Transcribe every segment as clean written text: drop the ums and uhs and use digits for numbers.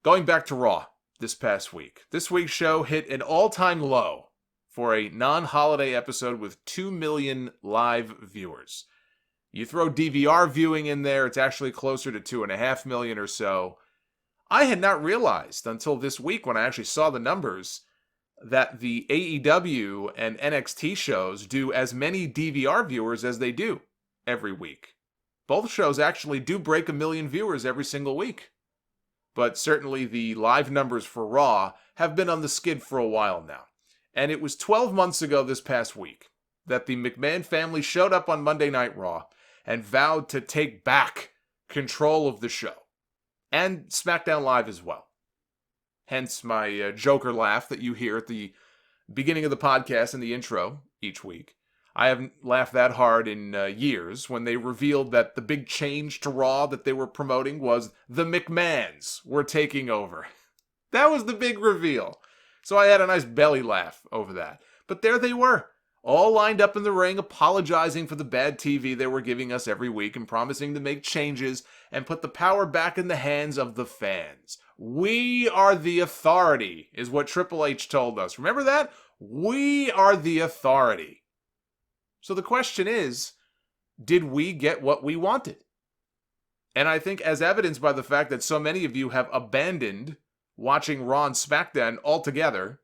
Going back to Raw this past week. This week's show hit an all-time low for a non-holiday episode with 2 million live viewers. You throw DVR viewing in there, it's actually closer to 2.5 million or so. I had not realized until this week when I actually saw the numbers that the AEW and NXT shows do as many DVR viewers as they do every week. Both shows actually do break 1 million viewers every single week. But certainly the live numbers for Raw have been on the skid for a while now. And it was 12 months ago this past week that the McMahon family showed up on Monday Night Raw and vowed to take back control of the show. And SmackDown Live as well. Hence my Joker laugh that you hear at the beginning of the podcast and the intro each week. I haven't laughed that hard in years when they revealed that the big change to Raw that they were promoting was the McMahons were taking over. That was the big reveal. So I had a nice belly laugh over that. But there they were, all lined up in the ring, apologizing for the bad TV they were giving us every week and promising to make changes and put the power back in the hands of the fans. We are the authority, is what Triple H told us. Remember that? We are the authority. So the question is, did we get what we wanted? And I think as evidenced by the fact that so many of you have abandoned watching Raw and SmackDown altogether,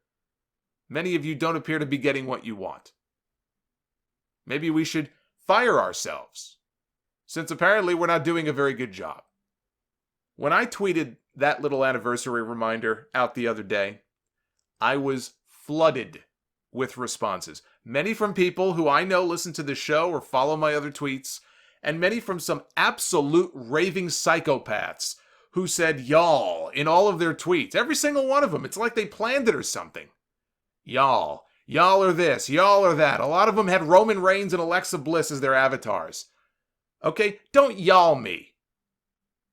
many of you don't appear to be getting what you want. Maybe we should fire ourselves, since apparently we're not doing a very good job. When I tweeted that little anniversary reminder out the other day, I was flooded with responses. Many from people who I know listen to the show or follow my other tweets, and many from some absolute raving psychopaths who said y'all in all of their tweets. Every single one of them. It's like they planned it or something. Y'all. Y'all are this. Y'all are that. A lot of them had Roman Reigns and Alexa Bliss as their avatars. Okay? Don't y'all me.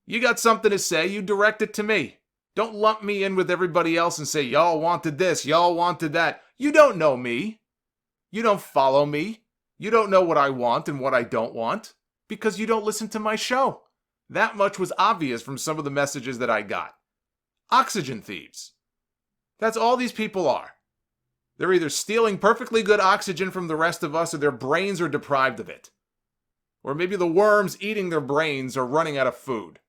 You got something to say, you direct it to me. Don't lump me in with everybody else and say, y'all wanted this, y'all wanted that. You don't know me. You don't follow me. You don't know what I want and what I don't want, because you don't listen to my show. That much was obvious from some of the messages that I got. Oxygen thieves. That's all these people are. They're either stealing perfectly good oxygen from the rest of us, or their brains are deprived of it. Or maybe the worms eating their brains are running out of food.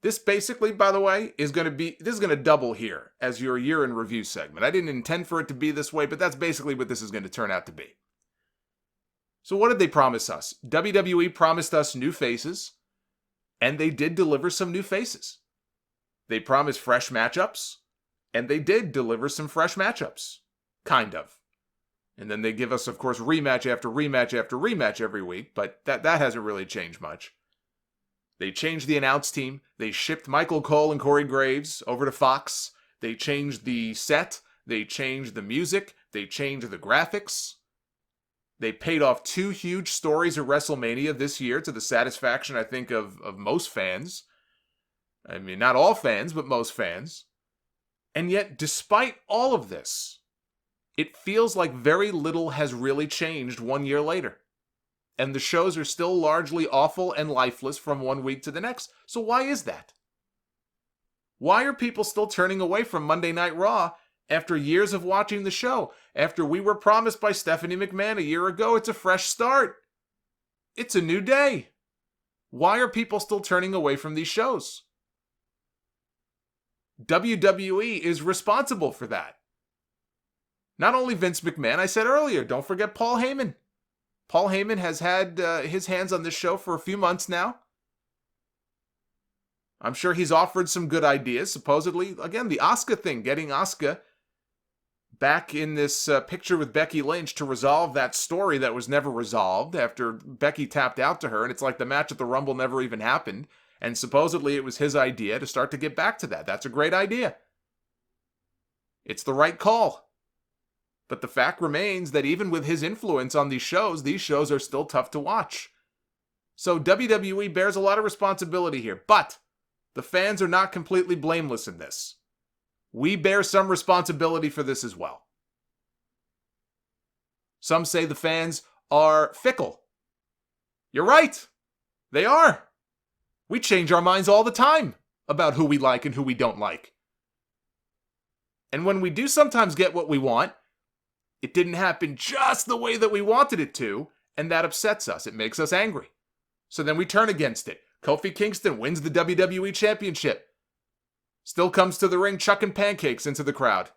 This basically, by the way, is going to double here as your year in review segment. I didn't intend for it to be this way, but that's basically what this is going to turn out to be. So what did they promise us? WWE promised us new faces, and they did deliver some new faces. They promised fresh matchups, and they did deliver some fresh matchups. Kind of. And then they give us, of course, rematch after rematch after rematch every week, but that hasn't really changed much. They changed the announce team. They shipped Michael Cole and Corey Graves over to Fox. They changed the set. They changed the music. They changed the graphics. They paid off 2 huge stories at WrestleMania this year to the satisfaction, I think, of most fans. I mean, not all fans, but most fans. And yet, despite all of this, it feels like very little has really changed 1 year later. And the shows are still largely awful and lifeless from one week to the next. So why is that? Why are people still turning away from Monday Night Raw after years of watching the show? After we were promised by Stephanie McMahon a year ago, it's a fresh start. It's a new day. Why are people still turning away from these shows? WWE is responsible for that. Not only Vince McMahon, I said earlier, don't forget Paul Heyman. Paul Heyman has had his hands on this show for a few months now. I'm sure he's offered some good ideas. Supposedly, again, the Asuka thing, getting Asuka back in this picture with Becky Lynch to resolve that story that was never resolved after Becky tapped out to her, and it's like the match at the Rumble never even happened. And supposedly it was his idea to start to get back to that. That's a great idea. It's the right call. But the fact remains that even with his influence on these shows are still tough to watch. So WWE bears a lot of responsibility here, but the fans are not completely blameless in this. We bear some responsibility for this as well. Some say the fans are fickle. You're right. They are. We change our minds all the time about who we like and who we don't like. And when we do sometimes get what we want, it didn't happen just the way that we wanted it to, and that upsets us. It makes us angry. So then we turn against it. Kofi Kingston wins the WWE Championship. Still comes to the ring chucking pancakes into the crowd.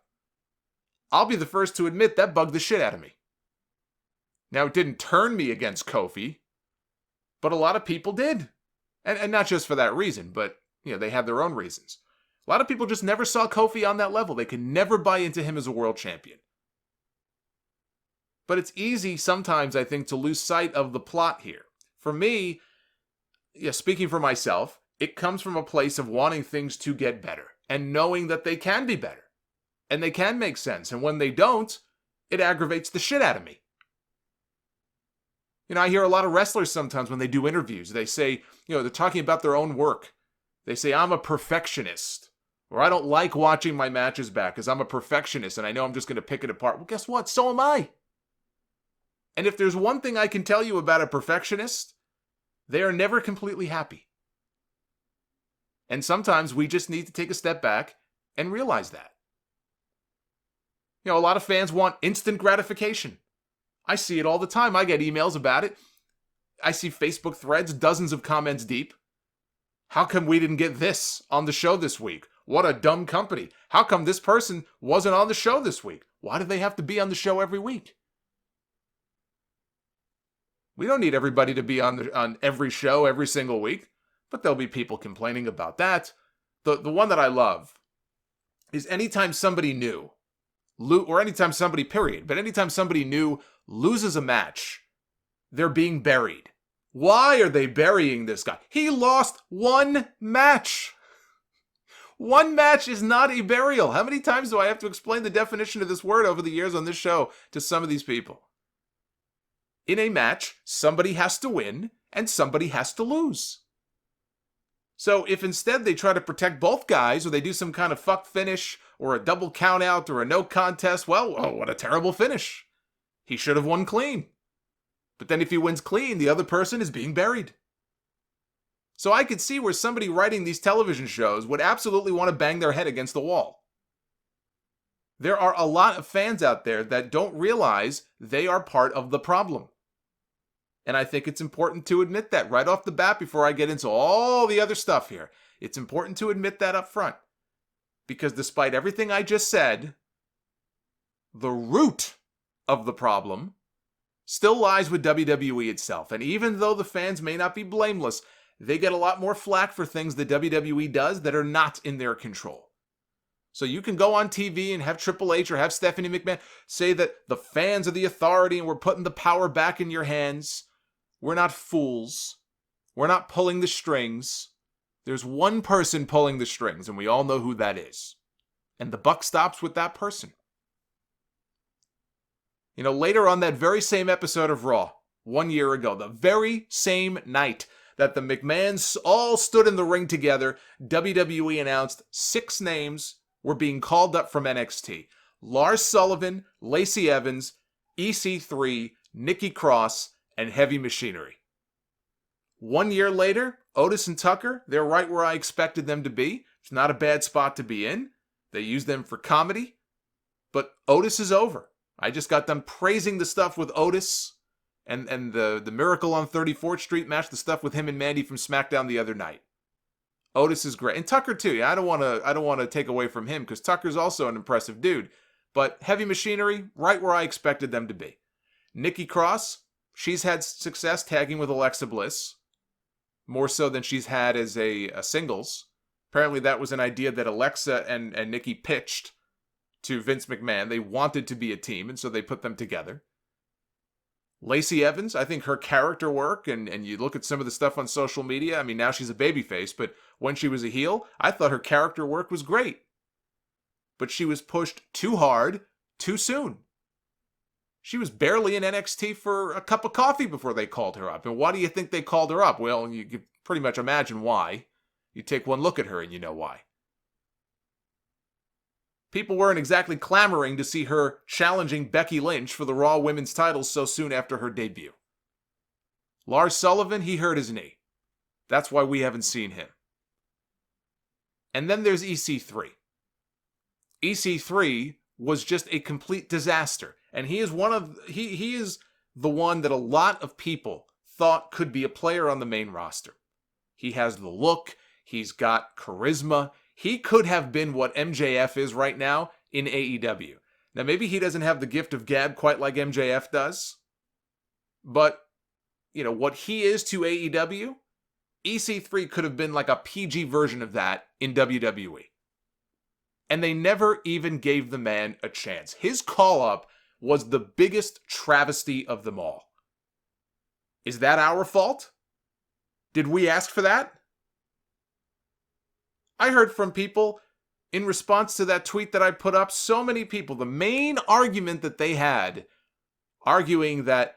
I'll be the first to admit that bugged the shit out of me. Now, it didn't turn me against Kofi, but a lot of people did. And not just for that reason, but, they have their own reasons. A lot of people just never saw Kofi on that level. They could never buy into him as a world champion. But it's easy sometimes, I think, to lose sight of the plot here. For me, speaking for myself, it comes from a place of wanting things to get better and knowing that they can be better and they can make sense. And when they don't, it aggravates the shit out of me. I hear a lot of wrestlers sometimes when they do interviews, they say, they're talking about their own work. They say, I'm a perfectionist, or I don't like watching my matches back because I'm a perfectionist and I know I'm just going to pick it apart. Well, guess what? So am I. And if there's one thing I can tell you about a perfectionist, they are never completely happy. And sometimes we just need to take a step back and realize that. A lot of fans want instant gratification. I see it all the time. I get emails about it. I see Facebook threads, dozens of comments deep. How come we didn't get this on the show this week? What a dumb company. How come this person wasn't on the show this week? Why do they have to be on the show every week? We don't need everybody to be on every show every single week, but there'll be people complaining about that. The one that I love is anytime somebody new, or anytime somebody, period, but anytime somebody new loses a match, they're being buried. Why are they burying this guy? He lost one match. One match is not a burial. How many times do I have to explain the definition of this word over the years on this show to some of these people? In a match, somebody has to win and somebody has to lose. So if instead they try to protect both guys, or they do some kind of fuck finish or a double count out or a no contest, well, what a terrible finish. He should have won clean. But then if he wins clean, the other person is being buried. So I could see where somebody writing these television shows would absolutely want to bang their head against the wall. There are a lot of fans out there that don't realize they are part of the problem. And I think it's important to admit that right off the bat before I get into all the other stuff here. It's important to admit that up front. Because despite everything I just said, the root of the problem still lies with WWE itself. And even though the fans may not be blameless, they get a lot more flack for things that WWE does that are not in their control. So you can go on TV and have Triple H or have Stephanie McMahon say that the fans are the authority and we're putting the power back in your hands. We're not fools. We're not pulling the strings. There's one person pulling the strings, and we all know who that is. And the buck stops with that person. Later on that very same episode of Raw, 1 year ago, the very same night that the McMahons all stood in the ring together, WWE announced 6 names were being called up from NXT. Lars Sullivan, Lacey Evans, EC3, Nikki Cross, and Heavy Machinery. 1 year later, Otis and Tucker, they're right where I expected them to be. It's not a bad spot to be in. They use them for comedy. But Otis is over. I just got done praising the stuff with Otis and the Miracle on 34th Street match, the stuff with him and Mandy from SmackDown the other night. Otis is great. And Tucker too. Yeah, I don't want to take away from him because Tucker's also an impressive dude. But Heavy Machinery, right where I expected them to be. Nikki Cross, she's had success tagging with Alexa Bliss. More so than she's had as a singles. Apparently that was an idea that Alexa and Nikki pitched to Vince McMahon. They wanted to be a team, and so they put them together. Lacey Evans, I think her character work, and you look at some of the stuff on social media, I mean, now she's a babyface, but when she was a heel, I thought her character work was great. But she was pushed too hard, too soon. She was barely in NXT for a cup of coffee before they called her up. And why do you think they called her up? Well, you can pretty much imagine why. You take one look at her and you know why. People weren't exactly clamoring to see her challenging Becky Lynch for the Raw Women's title so soon after her debut. Lars Sullivan, he hurt his knee. That's why we haven't seen him. And then there's EC3. EC3 was just a complete disaster. And he is he is the one that a lot of people thought could be a player on the main roster. He has the look, he's got charisma. He could have been what MJF is right now in AEW. Now maybe he doesn't have the gift of gab quite like MJF does, but what he is to AEW, EC3 could have been like a PG version of that in WWE. And they never even gave the man a chance. His call-up was the biggest travesty of them all. Is that our fault? Did we ask for that? I heard from people in response to that tweet that I put up, so many people, the main argument that they had, arguing that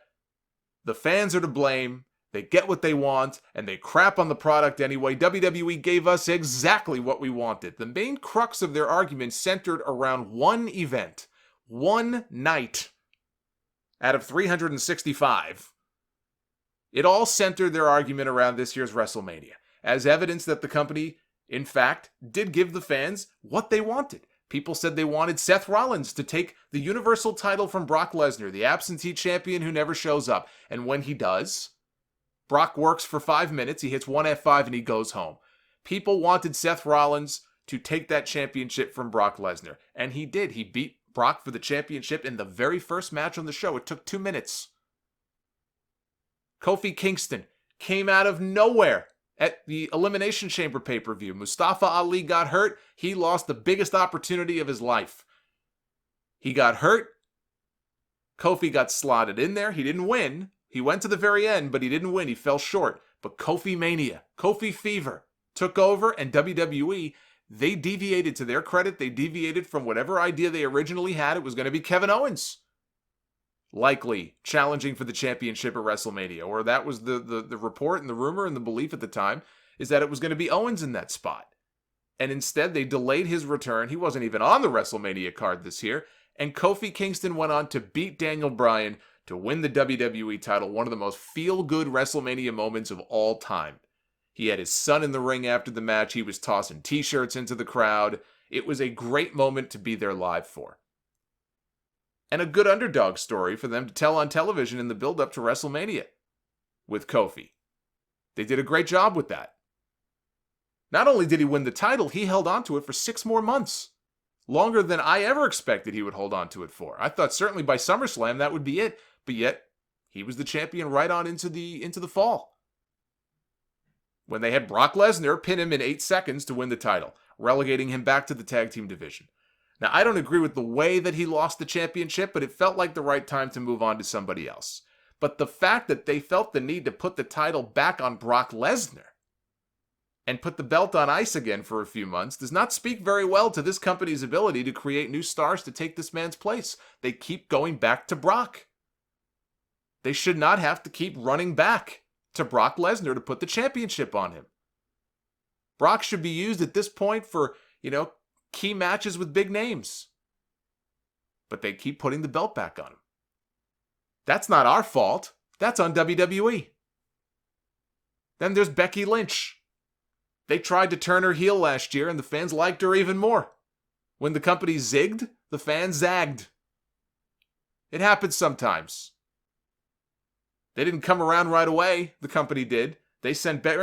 the fans are to blame, they get what they want, and they crap on the product anyway. WWE gave us exactly what we wanted. The main crux of their argument centered around one event, one night out of 365. It all centered their argument around this year's WrestleMania, as evidence that the company, in fact, did give the fans what they wanted. People said they wanted Seth Rollins to take the Universal title from Brock Lesnar, the absentee champion who never shows up. And when he does, Brock works for 5 minutes, he hits one F5 and he goes home. People wanted Seth Rollins to take that championship from Brock Lesnar. And he did. He beat Brock for the championship in the very first match on the show. It took 2 minutes. Kofi Kingston came out of nowhere at the Elimination Chamber pay-per-view. Mustafa Ali got hurt. He lost the biggest opportunity of his life. He got hurt. Kofi got slotted in there. He didn't win. He went to the very end, but he didn't win. He fell short. But Kofi Mania, Kofi Fever took over, and WWE, they deviated, to their credit, they deviated from whatever idea they originally had. It was going to be Kevin Owens likely challenging for the championship at WrestleMania, or that was the report and the rumor and the belief at the time, is that it was going to be Owens in that spot. And instead, they delayed his return. He wasn't even on the WrestleMania card this year, and Kofi Kingston went on to beat Daniel Bryan to win the WWE title, one of the most feel-good WrestleMania moments of all time. He had his son in the ring after the match. He was tossing t-shirts into the crowd. It was a great moment to be there live for. And a good underdog story for them to tell on television in the build-up to WrestleMania with Kofi. They did a great job with that. Not only did he win the title, he held on to it for 6 more months. Longer than I ever expected he would hold on to it for. I thought certainly by SummerSlam that would be it, but yet he was the champion right on into the fall. When they had Brock Lesnar pin him in 8 seconds to win the title, relegating him back to the tag team division. Now, I don't agree with the way that he lost the championship, but it felt like the right time to move on to somebody else. But the fact that they felt the need to put the title back on Brock Lesnar and put the belt on ice again for a few months does not speak very well to this company's ability to create new stars to take this man's place. They keep going back to Brock. They should not have to keep running back to Brock Lesnar to put the championship on him. Brock should be used at this point for, key matches with big names. But they keep putting the belt back on him. That's not our fault. That's on WWE. Then there's Becky Lynch. They tried to turn her heel last year, and the fans liked her even more. When the company zigged, the fans zagged. It happens sometimes. They didn't come around right away, the company did. They sent Becky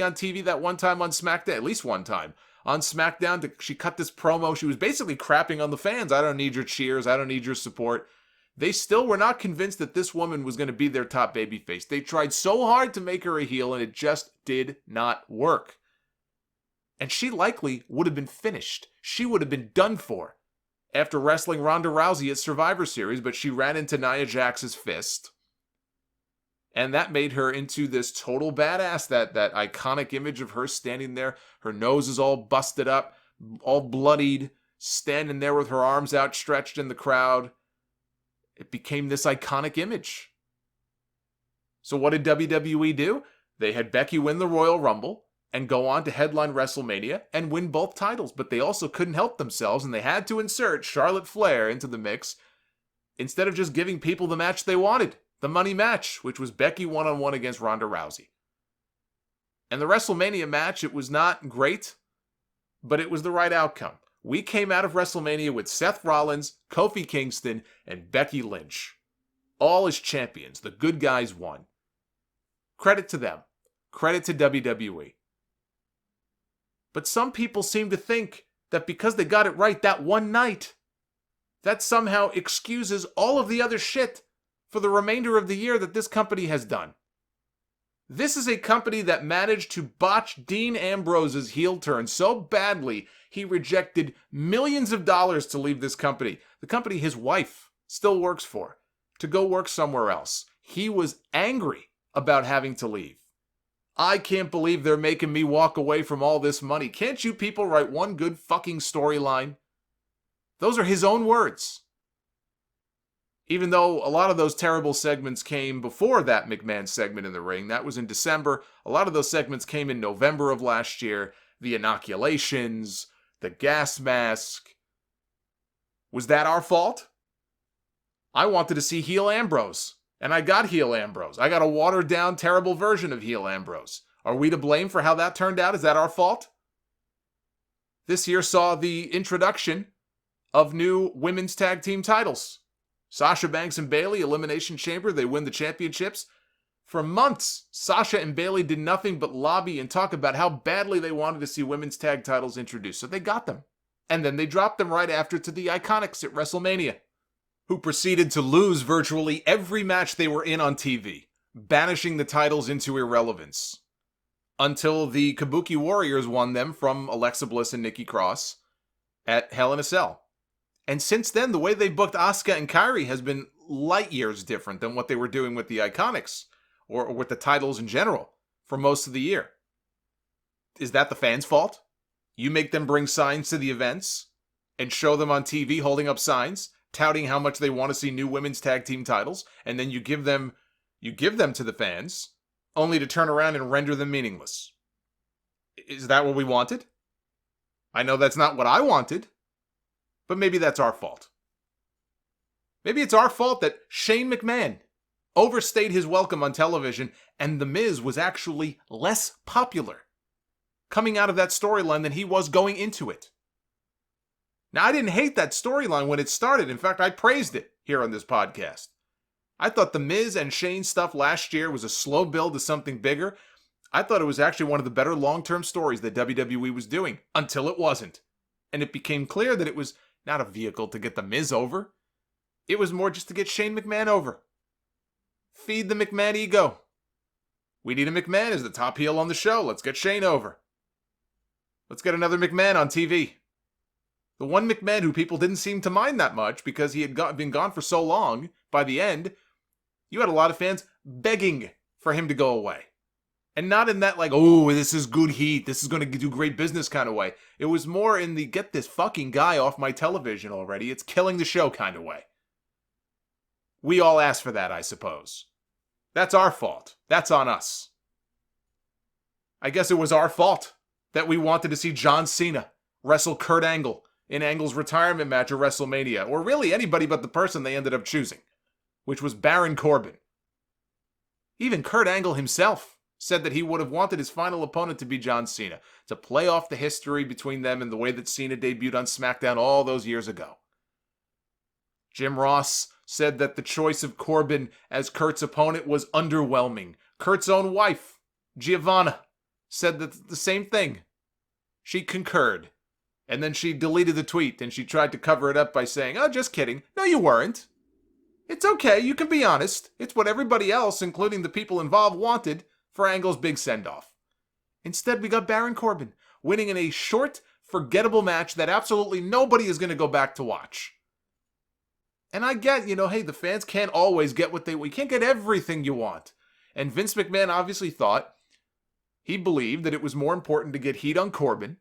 on TV that one time on SmackDown, at least one time, on SmackDown. She cut this promo. She was basically crapping on the fans. I don't need your cheers. I don't need your support. They still were not convinced that this woman was going to be their top babyface. They tried so hard to make her a heel, and it just did not work. And she likely would have been finished. She would have been done for after wrestling Ronda Rousey at Survivor Series, but she ran into Nia Jax's fist. And that made her into this total badass, that iconic image of her standing there. Her nose is all busted up, all bloodied, standing there with her arms outstretched in the crowd. It became this iconic image. So what did WWE do? They had Becky win the Royal Rumble and go on to headline WrestleMania and win both titles. But they also couldn't help themselves, and they had to insert Charlotte Flair into the mix instead of just giving people the match they wanted. The money match, which was Becky one-on-one against Ronda Rousey. And the WrestleMania match, it was not great. but it was the right outcome. We came out of WrestleMania with Seth Rollins, Kofi Kingston, and Becky Lynch. All as champions. The good guys won. Credit to them. Credit to WWE. But some people seem to think that because they got it right that one night, that somehow excuses all of the other shit for the remainder of the year that this company has done. This is a company that managed to botch Dean Ambrose's heel turn so badly, he rejected millions of dollars to leave this company. The company his wife still works for, to go work somewhere else. He was angry about having to leave. I can't believe they're making me walk away from all this money. Can't you people write one good fucking storyline? Those are his own words. Even though a lot of those terrible segments came before that McMahon segment in the ring, that was in December. A lot of those segments came in November of last year. The inoculations, the gas mask. Was that our fault? I wanted to see heel Ambrose, and I got heel Ambrose. I got a watered down, terrible version of heel Ambrose. Are we to blame for how that turned out? Is that our fault? This year saw the introduction of new women's tag team titles. Sasha Banks and Bayley, Elimination Chamber, they win the championships. For months, Sasha and Bayley did nothing but lobby and talk about how badly they wanted to see women's tag titles introduced. So they got them. And then they dropped them right after to the Iconics at WrestleMania, who proceeded to lose virtually every match they were in on TV, banishing the titles into irrelevance. Until the Kabuki Warriors won them from Alexa Bliss and Nikki Cross at Hell in a Cell. And since then, the way they booked Asuka and Kairi has been light years different than what they were doing with the Iconics, or with the titles in general, for most of the year. Is that the fans' fault? You make them bring signs to the events, and show them on TV holding up signs, touting how much they want to see new women's tag team titles, and then you give them to the fans, only to turn around and render them meaningless. Is that what we wanted? I know that's not what I wanted. But maybe that's our fault. Maybe it's our fault that Shane McMahon overstayed his welcome on television and The Miz was actually less popular coming out of that storyline than he was going into it. Now, I didn't hate that storyline when it started. In fact, I praised it here on this podcast. I thought The Miz and Shane stuff last year was a slow build to something bigger. I thought it was actually one of the better long-term stories that WWE was doing, until it wasn't. And it became clear that it was not a vehicle to get The Miz over. It was more just to get Shane McMahon over. Feed the McMahon ego. We need a McMahon as the top heel on the show. Let's get Shane over. Let's get another McMahon on TV. The one McMahon who people didn't seem to mind that much because he had been gone for so long, by the end, you had a lot of fans begging for him to go away. And not in that like, oh, this is good heat, this is going to do great business kind of way. It was more in the get this fucking guy off my television already, it's killing the show kind of way. We all asked for that, I suppose. That's our fault. That's on us. I guess it was our fault that we wanted to see John Cena wrestle Kurt Angle in Angle's retirement match at WrestleMania, or really anybody but the person they ended up choosing, which was Baron Corbin. Even Kurt Angle himself said that he would have wanted his final opponent to be John Cena, to play off the history between them and the way that Cena debuted on SmackDown all those years ago. Jim Ross said that the choice of Corbin as Kurt's opponent was underwhelming. Kurt's own wife, Giovanna, said that the same thing. She concurred. And then she deleted the tweet and she tried to cover it up by saying, oh, just kidding. No, you weren't. It's okay, you can be honest. It's what everybody else, including the people involved, wanted for Angle's big send-off. Instead, we got Baron Corbin winning in a short, forgettable match that absolutely nobody is going to go back to watch. And I get, hey, the fans can't always get what we can't get everything you want. And Vince McMahon obviously he believed that it was more important to get heat on Corbin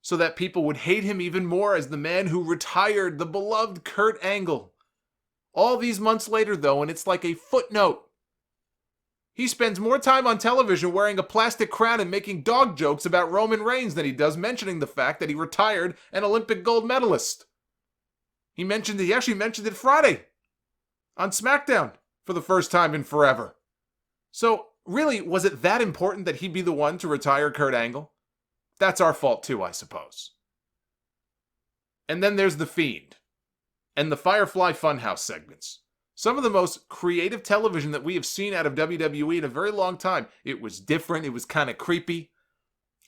so that people would hate him even more as the man who retired the beloved Kurt Angle. All these months later, though, and it's like a footnote. He spends more time on television wearing a plastic crown and making dog jokes about Roman Reigns than he does mentioning the fact that he retired an Olympic gold medalist. He actually mentioned it Friday on SmackDown for the first time in forever. So, really, was it that important that he be the one to retire Kurt Angle? That's our fault too, I suppose. And then there's The Fiend and the Firefly Funhouse segments. Some of the most creative television that we have seen out of WWE in a very long time. It was different, it was kind of creepy,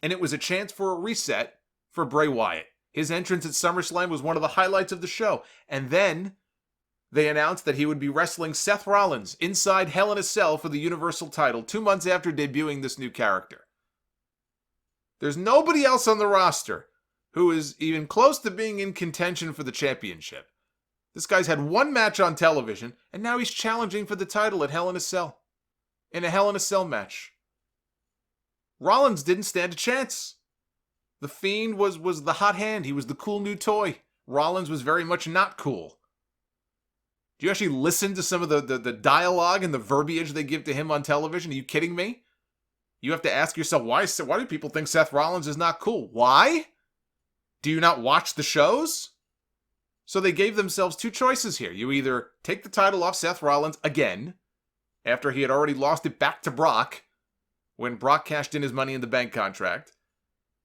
and it was a chance for a reset for Bray Wyatt. His entrance at SummerSlam was one of the highlights of the show. And then they announced that he would be wrestling Seth Rollins inside Hell in a Cell for the Universal title 2 months after debuting this new character. There's nobody else on the roster who is even close to being in contention for the championship. This guy's had one match on television, and now he's challenging for the title at Hell in a Cell. In a Hell in a Cell match. Rollins didn't stand a chance. The Fiend was the hot hand. He was the cool new toy. Rollins was very much not cool. Do you actually listen to some of the dialogue and the verbiage they give to him on television? Are you kidding me? You have to ask yourself, why do people think Seth Rollins is not cool? Why? Do you not watch the shows? So they gave themselves two choices here. You either take the title off Seth Rollins again, after he had already lost it back to Brock, when Brock cashed in his Money in the Bank contract.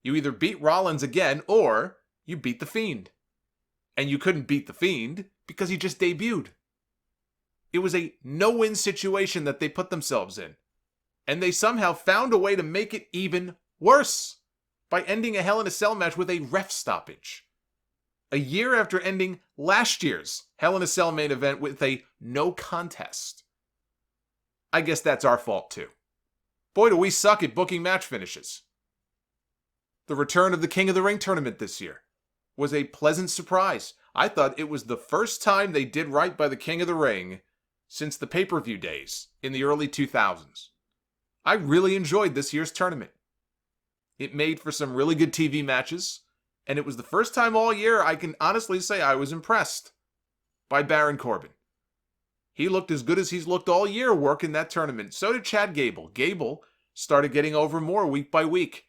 You either beat Rollins again, or you beat The Fiend. And you couldn't beat The Fiend because he just debuted. It was a no-win situation that they put themselves in. And they somehow found a way to make it even worse by ending a Hell in a Cell match with a ref stoppage. A year after ending last year's Hell in a Cell main event with a no contest. I guess that's our fault too. Boy, do we suck at booking match finishes. The return of the King of the Ring tournament this year was a pleasant surprise. I thought it was the first time they did right by the King of the Ring since the pay-per-view days in the early 2000s. I really enjoyed this year's tournament. It made for some really good TV matches, and it was the first time all year I can honestly say I was impressed by Baron Corbin. He looked as good as he's looked all year working that tournament. So did Chad Gable. Gable started getting over more week by week.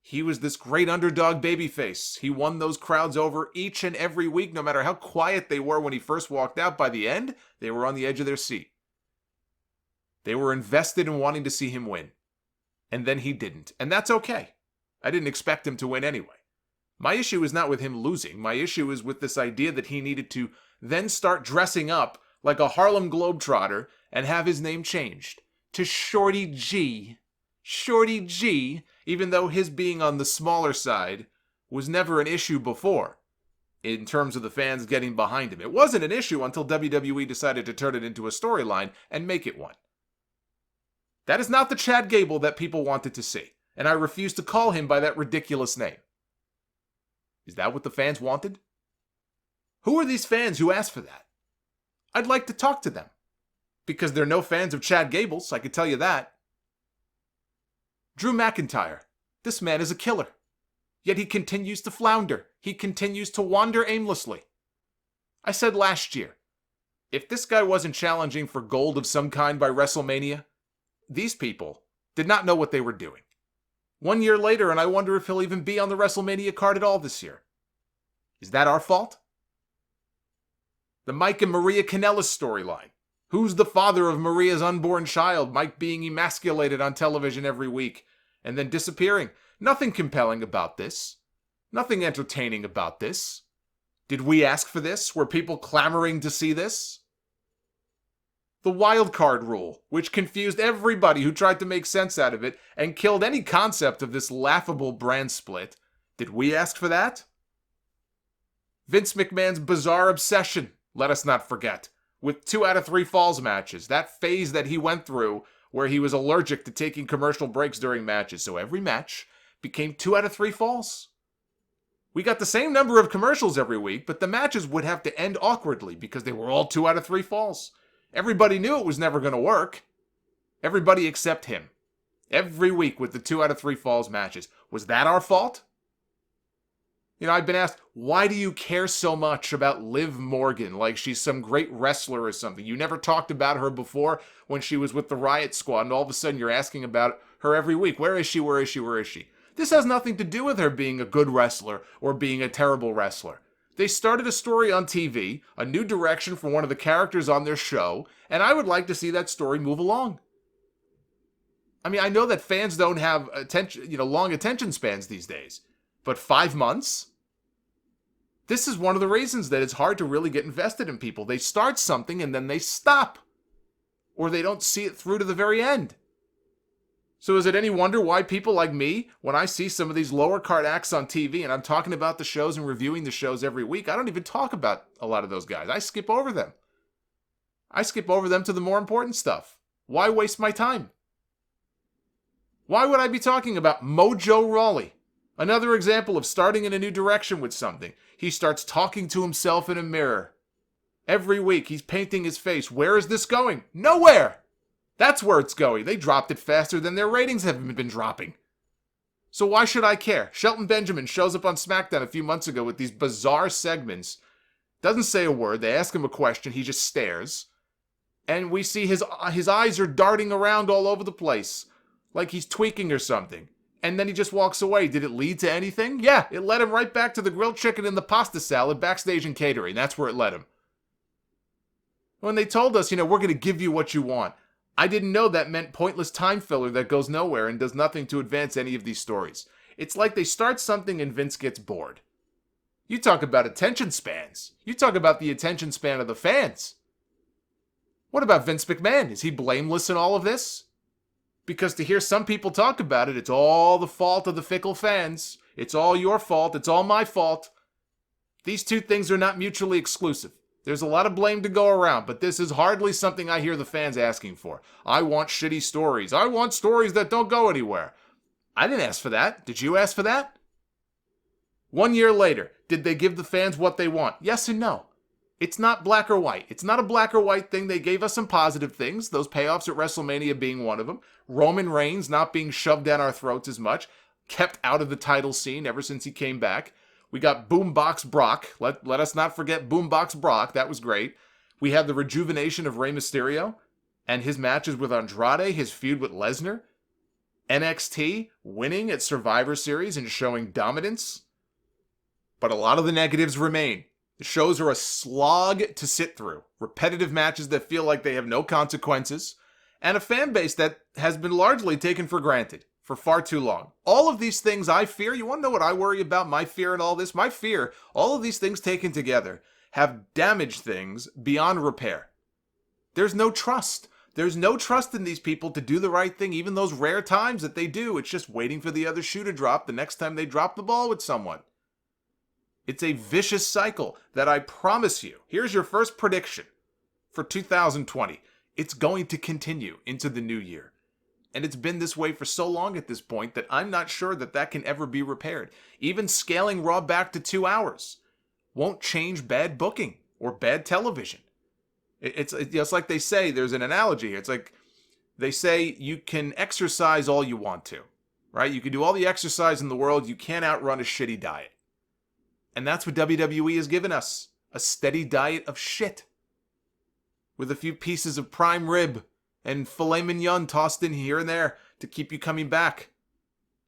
He was this great underdog babyface. He won those crowds over each and every week, no matter how quiet they were when he first walked out. By the end, they were on the edge of their seat. They were invested in wanting to see him win. And then he didn't. And that's okay. I didn't expect him to win anyway. My issue is not with him losing. My issue is with this idea that he needed to then start dressing up like a Harlem Globetrotter and have his name changed to Shorty G. Shorty G, even though his being on the smaller side was never an issue before in terms of the fans getting behind him. It wasn't an issue until WWE decided to turn it into a storyline and make it one. That is not the Chad Gable that people wanted to see, and I refuse to call him by that ridiculous name. Is that what the fans wanted? Who are these fans who asked for that? I'd like to talk to them. Because they're no fans of Chad Gable's, I can tell you that. Drew McIntyre. This man is a killer. Yet he continues to flounder. He continues to wander aimlessly. I said last year, if this guy wasn't challenging for gold of some kind by WrestleMania, these people did not know what they were doing. 1 year later, and I wonder if he'll even be on the WrestleMania card at all this year. Is that our fault? The Mike and Maria Kanellis storyline. Who's the father of Maria's unborn child? Mike being emasculated on television every week and then disappearing. Nothing compelling about this. Nothing entertaining about this. Did we ask for this? Were people clamoring to see this? The wild card rule, which confused everybody who tried to make sense out of it and killed any concept of this laughable brand split. Did we ask for that? Vince McMahon's bizarre obsession, let us not forget, with 2 out of 3 falls matches, that phase that he went through where he was allergic to taking commercial breaks during matches, so every match became 2 out of 3 falls. We got the same number of commercials every week, but the matches would have to end awkwardly because they were all 2 out of 3 falls. Everybody knew it was never going to work. Everybody except him. Every week with the 2 out of 3 falls matches. Was that our fault? You know, I've been asked, why do you care so much about Liv Morgan like she's some great wrestler or something? You never talked about her before when she was with the Riot Squad, and all of a sudden you're asking about her every week. Where is she? Where is she? Where is she? This has nothing to do with her being a good wrestler or being a terrible wrestler. They started a story on TV, a new direction for one of the characters on their show, and I would like to see that story move along. I mean, I know that fans don't have long attention spans these days, but 5 months? This is one of the reasons that it's hard to really get invested in people. They start something and then they stop, or they don't see it through to the very end. So is it any wonder why people like me, when I see some of these lower card acts on TV and I'm talking about the shows and reviewing the shows every week, I don't even talk about a lot of those guys. I skip over them. I skip over them to the more important stuff. Why waste my time? Why would I be talking about Mojo Rawley? Another example of starting in a new direction with something. He starts talking to himself in a mirror. Every week he's painting his face. Where is this going? Nowhere! That's where it's going. They dropped it faster than their ratings have been dropping. So why should I care? Shelton Benjamin shows up on SmackDown a few months ago with these bizarre segments. Doesn't say a word. They ask him a question. He just stares. And we see his eyes are darting around all over the place, like he's tweaking or something. And then he just walks away. Did it lead to anything? Yeah, it led him right back to the grilled chicken and the pasta salad backstage in catering. That's where it led him. When they told us, we're going to give you what you want, I didn't know that meant pointless time filler that goes nowhere and does nothing to advance any of these stories. It's like they start something and Vince gets bored. You talk about attention spans. You talk about the attention span of the fans. What about Vince McMahon? Is he blameless in all of this? Because to hear some people talk about it, it's all the fault of the fickle fans. It's all your fault. It's all my fault. These two things are not mutually exclusive. There's a lot of blame to go around, but this is hardly something I hear the fans asking for. I want shitty stories. I want stories that don't go anywhere. I didn't ask for that. Did you ask for that? 1 year later, did they give the fans what they want? Yes and no. It's not black or white. It's not a black or white thing. They gave us some positive things, those payoffs at WrestleMania being one of them. Roman Reigns not being shoved down our throats as much, kept out of the title scene ever since he came back. We got Boombox Brock. Let us not forget Boombox Brock. That was great. We had the rejuvenation of Rey Mysterio and his matches with Andrade, his feud with Lesnar. NXT winning at Survivor Series and showing dominance. But a lot of the negatives remain. The shows are a slog to sit through. Repetitive matches that feel like they have no consequences. And a fan base that has been largely taken for granted for far too long. All of these things I fear. You want to know what I worry about? My fear and all this? My fear, all of these things taken together, have damaged things beyond repair. There's no trust. There's no trust in these people to do the right thing, even those rare times that they do. It's just waiting for the other shoe to drop the next time they drop the ball with someone. It's a vicious cycle that I promise you. Here's your first prediction for 2020. It's going to continue into the new year. And it's been this way for so long at this point that I'm not sure that can ever be repaired. Even scaling Raw back to 2 hours won't change bad booking or bad television. It's like they say, there's an analogy. It's like they say you can exercise all you want to, right? You can do all the exercise in the world. You can't outrun a shitty diet. And that's what WWE has given us. A steady diet of shit. With a few pieces of prime rib and filet mignon tossed in here and there to keep you coming back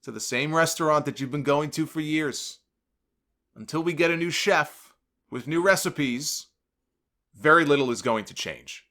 to the same restaurant that you've been going to for years. Until we get a new chef with new recipes, very little is going to change.